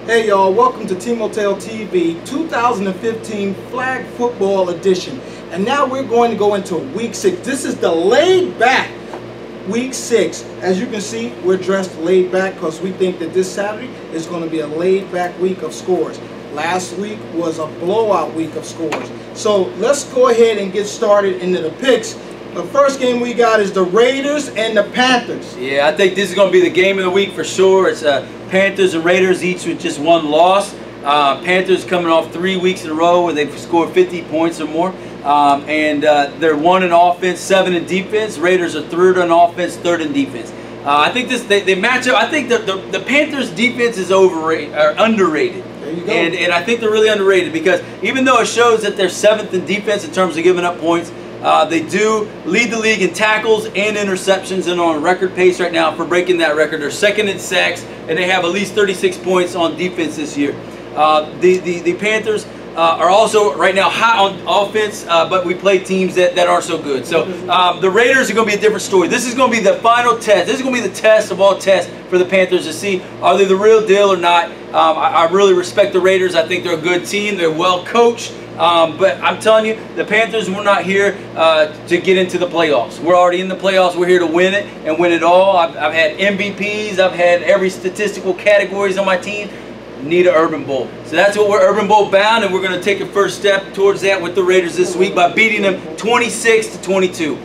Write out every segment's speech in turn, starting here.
Hey y'all, welcome to Team Hotel TV 2015 Flag Football Edition. And now we're going to go into Week 6. This is the laid back Week 6. As you can see, we're dressed laid back because we think that this Saturday is going to be a laid back week of scores. Last week was a blowout week of scores. So let's go ahead and get started into the picks. The first game we got is the Raiders and the Panthers. Yeah, I think this is going to be the game of the week for sure. It's Panthers and Raiders each with just one loss. Panthers coming off 3 weeks in a row where they've scored 50 points or more. They're 1 in offense, 7 in defense. Raiders are 3rd in offense, 3rd in defense. I think they match up. I think the Panthers defense is underrated. There you go. And I think they're really underrated because even though it shows that they're 7th in defense in terms of giving up points, they do lead the league in tackles and interceptions and on a record pace right now for breaking that record. They're 2nd in sacks and they have at least 36 points on defense this year. The Panthers are also right now high on offense, but we play teams that aren't so good. So the Raiders are going to be a different story. This is going to be the final test. This is going to be the test of all tests for the Panthers to see are they the real deal or not. I really respect the Raiders. I think they're a good team. They're well coached. But I'm telling you, the Panthers, we're not here to get into the playoffs. We're already in the playoffs. We're here to win it and win it all. I've had MVPs. I've had every statistical categories on my team. Need an Urban Bowl. So that's what we're Urban Bowl bound, and we're going to take a first step towards that with the Raiders this week by beating them 26-22.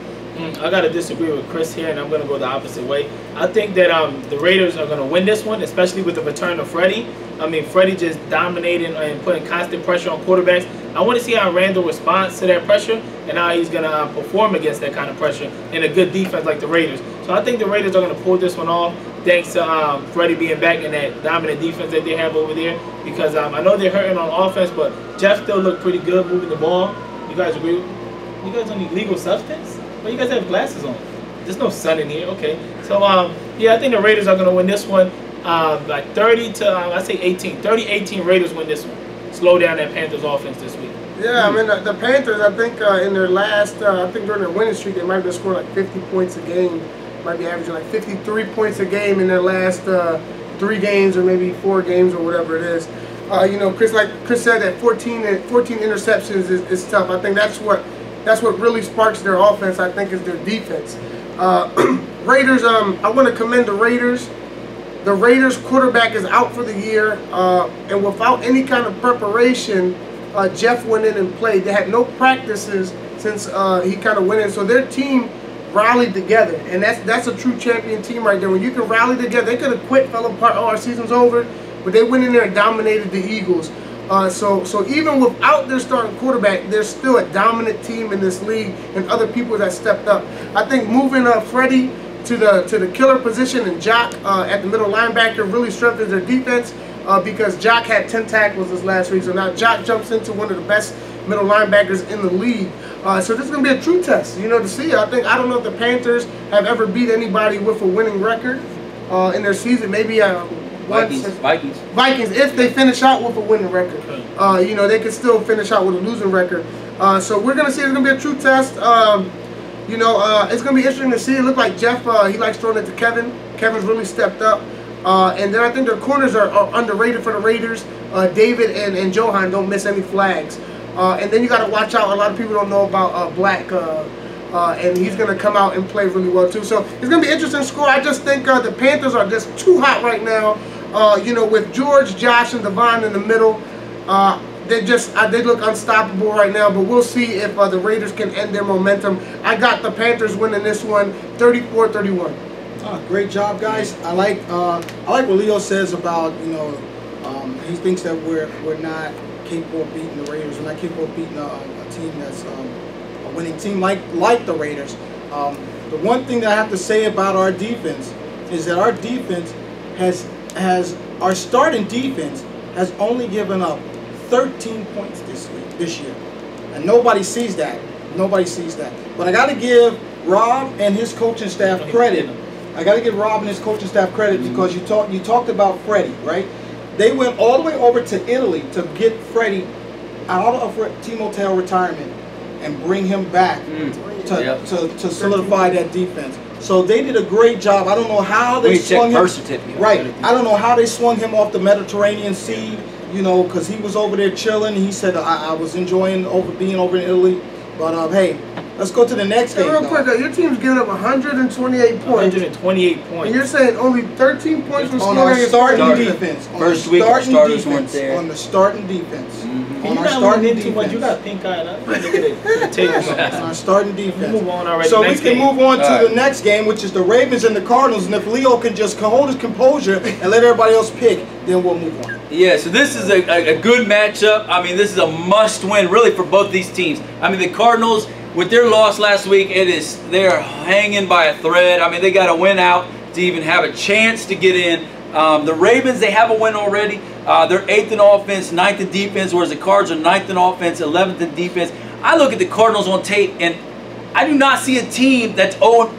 I got to disagree with Chris here, and I'm going to go the opposite way. I think that the Raiders are going to win this one, especially with the return of Freddie. I mean, Freddie just dominating and putting constant pressure on quarterbacks. I want to see how Randall responds to that pressure and how he's going to perform against that kind of pressure in a good defense like the Raiders. So I think the Raiders are going to pull this one off thanks to Freddie being back in that dominant defense that they have over there. Because I know they're hurting on offense, but Jeff still looked pretty good moving the ball. You guys agree? You guys don't need legal substance? Well, you guys have glasses on. There's no sun in here. Okay. So, yeah, I think the Raiders are going to win this one. Like 30 to, I say 18. 30-18 Raiders win this one. Slow down that Panthers offense this week. Yeah, I mean, the Panthers, I think in their last, I think during their winning streak, they might have scored like 50 points a game. Might be averaging like 53 points a game in their last 3 games or maybe 4 games or whatever it is. You know, Chris said that 14 interceptions is tough. I think that's what really sparks their offense, I think, is their defense. Raiders, I want to commend the Raiders. The Raiders quarterback is out for the year, and without any kind of preparation, Jeff went in and played. They had no practices since he kind of went in, so their team rallied together, and that's a true champion team right there. When you can rally together, they could have quit, fell apart, oh, our season's over, but they went in there and dominated the Eagles. So even without their starting quarterback, they're still a dominant team in this league, and other people that stepped up. I think moving Freddie to the killer position and Jock at the middle linebacker really strengthens their defense because Jock had 10 tackles this last week. So now Jock jumps into one of the best middle linebackers in the league. So this is going to be a true test, you know, to see. I don't know if the Panthers have ever beat anybody with a winning record in their season. Maybe Vikings, if they finish out with a winning record. You know, they could still finish out with a losing record. So we're going to see it's going to be a true test. You know, it's going to be interesting to see. It looked like Jeff, he likes throwing it to Kevin. Kevin's really stepped up. And then I think their corners are underrated for the Raiders. David and Johan don't miss any flags. And then you got to watch out. A lot of people don't know about Black. And he's going to come out and play really well too. So it's going to be an interesting score. I just think the Panthers are just too hot right now. You know, with George, Josh, and Devon in the middle, they look unstoppable right now. But we'll see if the Raiders can end their momentum. I got the Panthers winning this one, 34-31. Great job, guys. I like what Leo says about, he thinks that we're not capable of beating the Raiders. We're not capable of beating a team that's a winning team like the Raiders. The one thing that I have to say about our defense is that our defense our starting defense has only given up 13 points this year, and nobody sees that. Nobody sees that. But I got to give Rob and his coaching staff credit. I got to give Rob and his coaching staff credit because you talked about Freddie, right? They went all the way over to Italy to get Freddie out of Team Hotel retirement and bring him back to solidify that defense. So they did a great job. I don't know how they swung him. Right. I don't know how they swung him off the Mediterranean Sea, because he was over there chilling. He said, I was enjoying being over in Italy. But, hey, let's go to the next game. Real quick, your team's giving up 128 points. 128 points. And you're saying only 13 points was on our starting defense. First week, the starters weren't there. On the starting defense. On our starting defense. You got pink eye. On our starting defense. Move on already. So we can move on to the next game, which is the Ravens and the Cardinals. And if Leo can just hold his composure and let everybody else pick, then we'll move on. Yeah, so this is a good matchup. I mean, this is a must-win, really, for both these teams. I mean, the Cardinals, with their loss last week, they're hanging by a thread. I mean, they got to win out to even have a chance to get in. The Ravens, they have a win already. They're 8th in offense, 9th in defense, whereas the Cards are 9th in offense, 11th in defense. I look at the Cardinals on tape, and I do not see a team that's 0-5.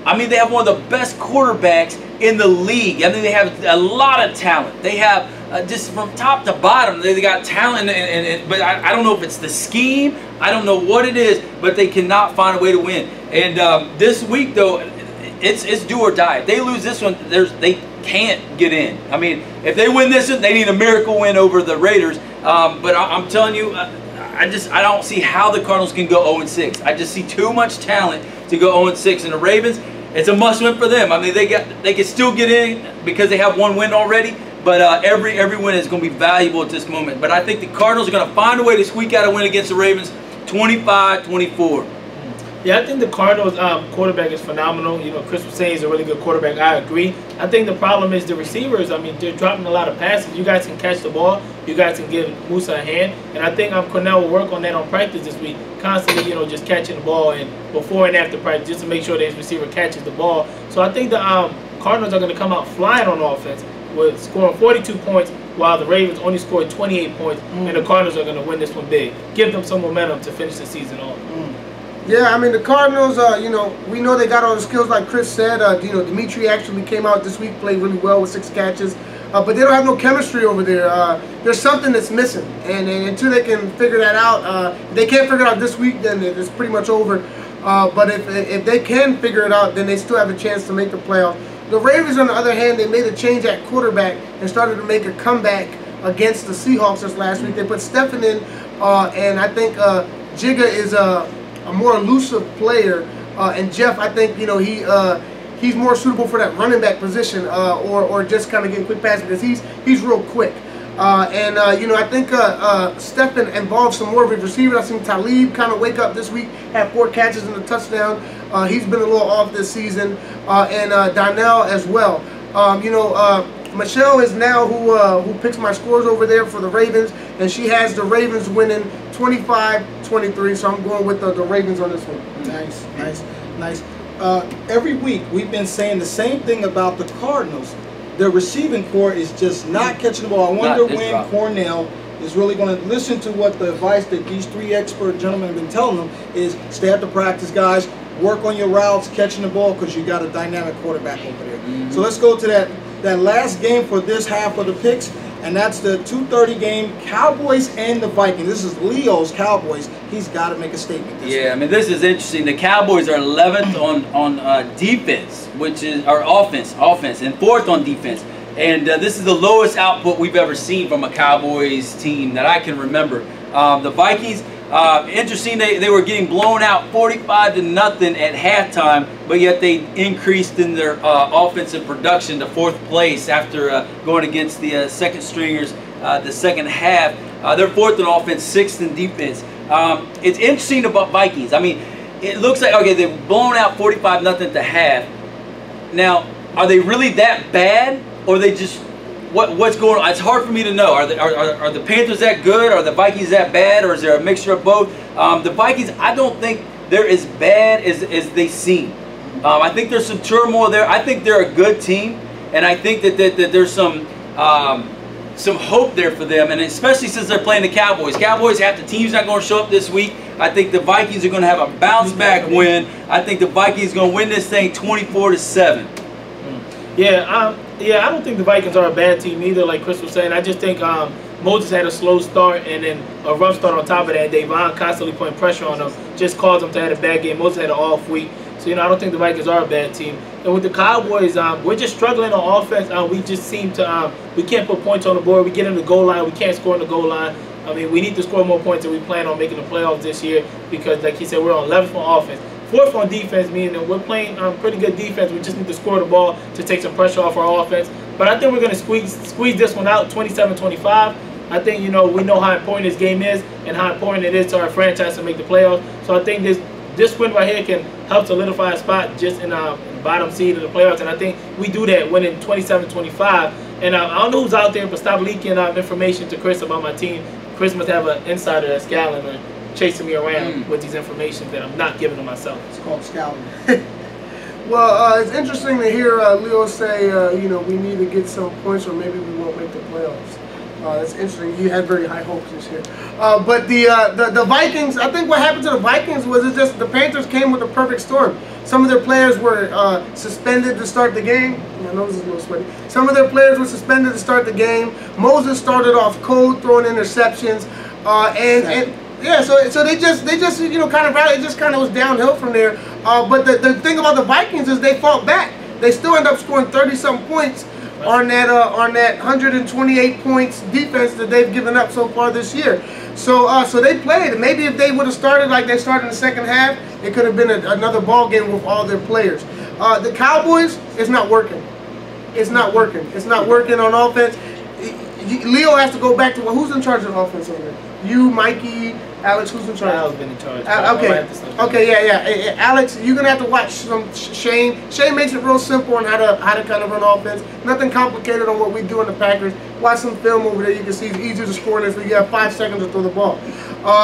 I mean, they have one of the best quarterbacks in the league. I mean, they have a lot of talent. They have, just from top to bottom, they got talent, but I don't know if it's the scheme. I don't know what it is, but they cannot find a way to win. And this week, though, it's do or die. If they lose this one, they can't get in. I mean, if they win this one, they need a miracle win over the Raiders. But I'm telling you, I don't see how the Cardinals can go 0-6. I just see too much talent to go 0-6. And the Ravens, it's a must-win for them. I mean, they can still get in because they have one win already. But every win is going to be valuable at this moment. But I think the Cardinals are going to find a way to squeak out a win against the Ravens, 25-24. Yeah, I think the Cardinals quarterback is phenomenal. Chris was saying he's a really good quarterback. I agree. I think the problem is the receivers. I mean, they're dropping a lot of passes. You guys can catch the ball. You guys can give Musa a hand. And I think Cornell will work on that on practice this week. Constantly, just catching the ball and before and after practice just to make sure that his receiver catches the ball. So I think the Cardinals are going to come out flying on offense with scoring 42 points while the Ravens only scored 28 points. And the Cardinals are going to win this one big. Give them some momentum to finish the season off. Yeah, I mean, the Cardinals, we know they got all the skills like Chris said. Dimitri actually came out this week, played really well with 6 catches. But they don't have no chemistry over there. There's something that's missing. And until they can figure that out, if they can't figure it out this week, then it's pretty much over. But if they can figure it out, then they still have a chance to make the playoffs. The Ravens, on the other hand, they made a change at quarterback and started to make a comeback against the Seahawks this last week. They put Stephen in, and I think Jigga is a more elusive player, and Jeff, I think he's more suitable for that running back position, or just kind of getting quick passes because he's real quick. I think Stephen involves some more of his receivers. I've seen Talib kind of wake up this week, have 4 catches and a touchdown. He's been a little off this season, and Darnell as well. Michelle is now who picks my scores over there for the Ravens, and she has the Ravens winning 25-23, so I'm going with the Ravens on this one. Nice. Every week we've been saying the same thing about the Cardinals. Their receiving core is just not catching the ball. I wonder when Cornell is really going to listen to what the advice that these 3 expert gentlemen have been telling them is stay at the practice, guys, work on your routes, catching the ball, because you got a dynamic quarterback over there. So let's go to that last game for this half of the picks, and that's the 2:30 game, Cowboys and the Vikings. This is Leo's Cowboys. He's got to make a statement this week. I mean, this is interesting. The Cowboys are 11th on defense, which is our offense, and 4th on defense. And this is the lowest output we've ever seen from a Cowboys team that I can remember. The Vikings, interesting, they were getting blown out 45-0 at halftime, but yet they increased in their offensive production to 4th place after going against the second stringers the second half. They're 4th in offense, 6th in defense. It's interesting about Vikings. I mean, it looks like, okay, they've blown out 45-0 at the half. Now, are they really that bad, or are they just what's going on? It's hard for me to know. Are the Panthers that good? Are the Vikings that bad? Or is there a mixture of both? The Vikings, I don't think they're as bad as they seem. I think there's some turmoil there. I think they're a good team, and I think that there's some hope there for them, and especially since they're playing the Cowboys. Cowboys, half the team's not going to show up this week. I think the Vikings are going to have a bounce-back win. I think the Vikings are going to win this thing 24-7. Yeah, I don't think the Vikings are a bad team either, like Chris was saying. I just think Moses had a slow start and then a rough start on top of that. Davon constantly putting pressure on them just caused them to have a bad game. Moses had an off week. So, I don't think the Vikings are a bad team. And with the Cowboys, we're just struggling on offense. We just seem to, we can't put points on the board. We get in the goal line. We can't score in the goal line. I mean, we need to score more points, and we plan on making the playoffs this year because, like he said, we're on 11th on offense. 4th on defense, meaning that we're playing pretty good defense. We just need to score the ball to take some pressure off our offense. But I think we're going to squeeze this one out, 27-25. I think, we know how important this game is and how important it is to our franchise to make the playoffs. So I think this win right here can help solidify a spot just in the bottom seed of the playoffs. And I think we do that winning 27-25. And I don't know who's out there, but stop leaking information to Chris about my team. Chris must have an insider that's scowling or chasing me around with these information that I'm not giving to myself. It's called scouting. Well, it's interesting to hear Leo say, we need to get some points or maybe we won't make the playoffs. That's interesting. You had very high hopes this year. But the Vikings, I think what happened to the Vikings was it's just the Panthers came with a perfect storm. Some of their players were suspended to start the game. My nose is a little sweaty. Some of their players were suspended to start the game. Moses started off cold, throwing interceptions, yeah, so they just kind of rallied. It just kind of was downhill from there. But the thing about the Vikings is they fought back. They still end up scoring 30-something points on that 128 points defense that they've given up so far this year. So they played. Maybe if they would have started like they started in the second half, it could have been another ball game with all their players. The Cowboys, it's not working. It's not working. It's not working on offense. Leo has to go back to who's in charge of offense over there? You, Mikey, Alex, who's in charge? Al's been in charge. Okay, yeah. Alex, you're gonna have to watch some Shane. Shane makes it real simple on how to kind of run offense. Nothing complicated on what we do in the Packers. Watch some film over there. You can see it's easier to score this. You have 5 seconds to throw the ball.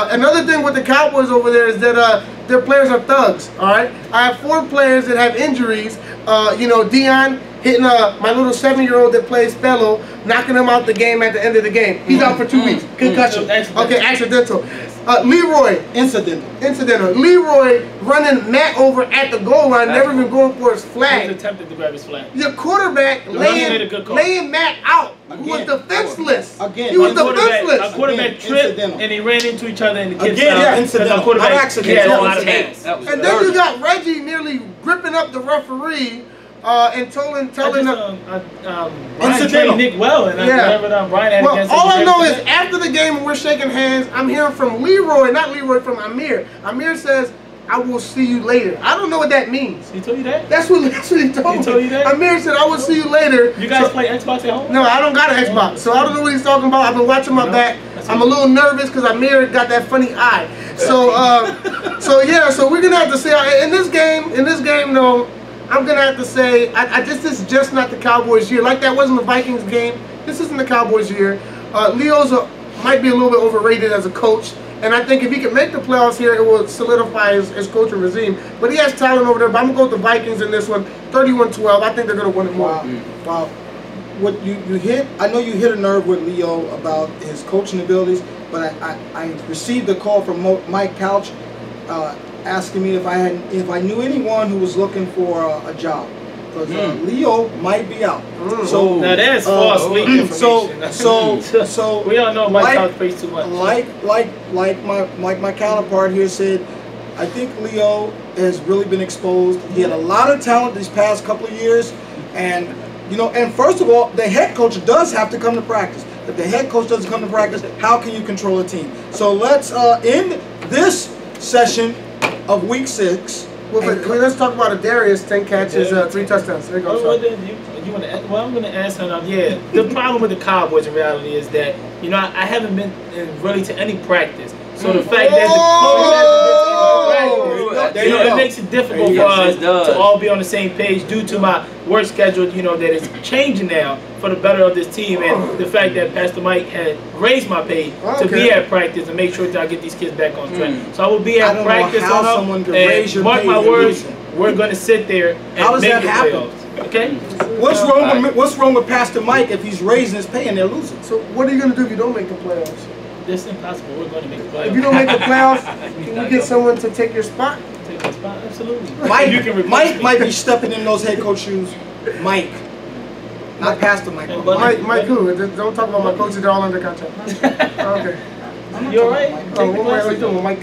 Another thing with the Cowboys over there is that their players are thugs. All right, I have 4 players that have injuries. Dion hitting my little 7-year-old that plays fellow, knocking him out the game at the end of the game. He's out for 2 weeks. Concussion. Okay, accidental. Leroy. Incidental. Leroy running Matt over at the goal line, never even going for his flag. He was attempted to grab his flag. Your quarterback laying Matt out, who was defenseless. Again, he was defenseless. Our quarterback tripped and they ran into each other in the kids' incidental. Not accidental. And then you got Reggie nearly gripping up the referee. And telling Brian trained Nick well, and Brian had against all I know is after the game when we're shaking hands, I'm hearing from Leroy, not Leroy, from Amir. Amir says, "I will see you later." I don't know what that means. He told you that? That's what he told me. He told you that? Amir said, "I will see you later." You guys play Xbox at home? No, I don't got an Xbox, so I don't know what he's talking about. I've been watching my back. I'm a little nervous because Amir got that funny eye. So, so we're gonna have to see in this game, though. I'm gonna have to say, this is just not the Cowboys' year. Like that wasn't the Vikings game. This isn't the Cowboys' year. Leo's might be a little bit overrated as a coach, and I think if he can make the playoffs here, it will solidify his coaching regime. But he has talent over there. But I'm gonna go with the Vikings in this one, 31-12. I think they're gonna win it more. Wow. What you hit? I know you hit a nerve with Leo about his coaching abilities, but I received a call from Mike Couch. Asking me if I knew anyone who was looking for a job, because Leo might be out. So now that's false leak information. So we don't know Mike Couch plays too much. Like my counterpart here said, I think Leo has really been exposed. He had a lot of talent these past couple of years, and and first of all, the head coach does have to come to practice. If the head coach doesn't come to practice, how can you control a team? So let's end this session of week 6. Let's talk about Darius, 10 catches, 3 touchdowns. There you go. I'm going to answer that. Yeah, the problem with the Cowboys in reality is that I haven't been really to any practice. So the fact that the coach hasn't been to any practice, That's There you It go. makes it difficult for Yes, us it does. to all be on the same page due to my work schedule, that is changing now for the better of this team, and the fact that Pastor Mike had raised my pay to be Okay. at practice and make sure that I get these kids back on track. So I will be I at don't practice know how on them, someone could raise and your mark pay my and words, lose it. we're going to sit there and How does make that the happen? playoffs. Okay? What's wrong with Pastor Mike if he's raising his pay and they're losing? So what are you gonna do if you don't make the playoffs? This is impossible. We're going to make the playoffs. If you don't make the playoffs, can we get someone to take your spot? Take my spot? Absolutely. Mike, You can replace Mike me. might be stepping in those head coach shoes. Mike, not Pastor Mike. And But Mike- Mike, who? Don't talk about my coaches. They're all under contract. Okay. I'm not You all talking right? about Mike. Take the What am I glasses doing? off. Mike